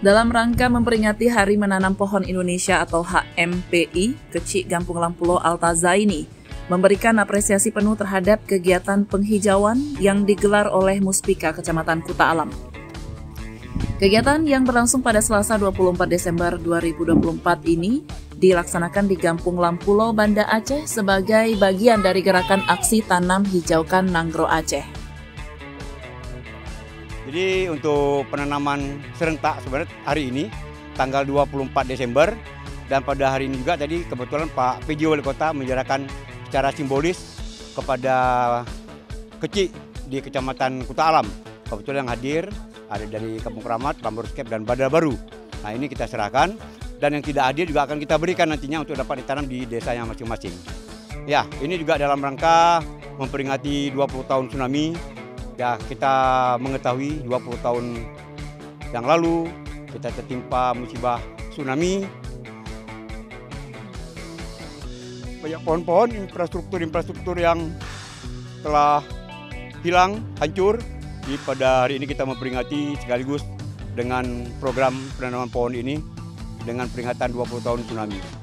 Dalam rangka memperingati Hari Menanam Pohon Indonesia atau HMPI, Kecik Gampung Lampulo Altazaini memberikan apresiasi penuh terhadap kegiatan penghijauan yang digelar oleh Muspika Kecamatan Kuta Alam. Kegiatan yang berlangsung pada Selasa 24 Desember 2024 ini dilaksanakan di Gampung Lampulo, Banda Aceh sebagai bagian dari gerakan aksi Tanam Hijaukan Nanggro Aceh. Jadi untuk penanaman serentak sebenarnya hari ini tanggal 24 Desember dan pada hari ini juga tadi kebetulan Pak PJ Wali Kota menyerahkan secara simbolis kepada kecik di Kecamatan Kuta Alam. Kebetulan yang hadir ada dari Kampung Keramat, Lamborskep dan Badar Baru. Nah ini kita serahkan dan yang tidak hadir juga akan kita berikan nantinya untuk dapat ditanam di desa yang masing-masing. Ya, ini juga dalam rangka memperingati 20 tahun tsunami. Ya, kita mengetahui 20 tahun yang lalu kita tertimpa musibah tsunami. Banyak pohon-pohon, infrastruktur yang telah hilang, hancur. Jadi pada hari ini kita memperingati sekaligus dengan program penanaman pohon ini dengan peringatan 20 tahun tsunami.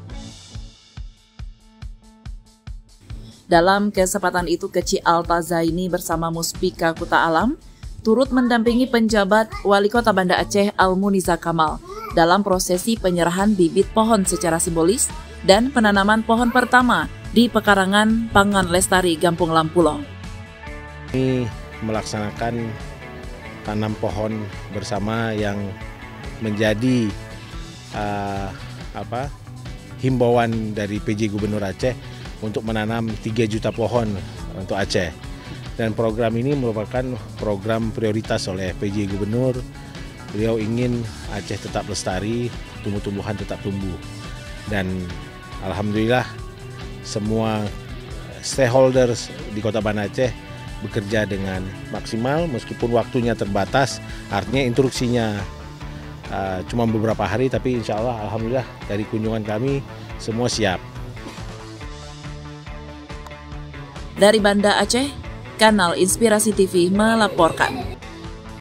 Dalam kesempatan itu, Kecik Altazaini bersama Muspika Kuta Alam turut mendampingi penjabat Wali Kota Banda Aceh Almuniza Kamal dalam prosesi penyerahan bibit pohon secara simbolis dan penanaman pohon pertama di pekarangan Pangan Lestari Gampung Lampulo. Ini melaksanakan tanam pohon bersama yang menjadi himbauan dari PJ Gubernur Aceh untuk menanam 3 juta pohon untuk Aceh. Dan program ini merupakan program prioritas oleh PJ Gubernur. Beliau ingin Aceh tetap lestari, tumbuh-tumbuhan tetap tumbuh. Dan alhamdulillah semua stakeholders di Kota Banda Aceh bekerja dengan maksimal meskipun waktunya terbatas. Artinya instruksinya cuma beberapa hari, tapi insya Allah alhamdulillah dari kunjungan kami semua siap. Dari Banda Aceh, Kanal Inspirasi TV melaporkan.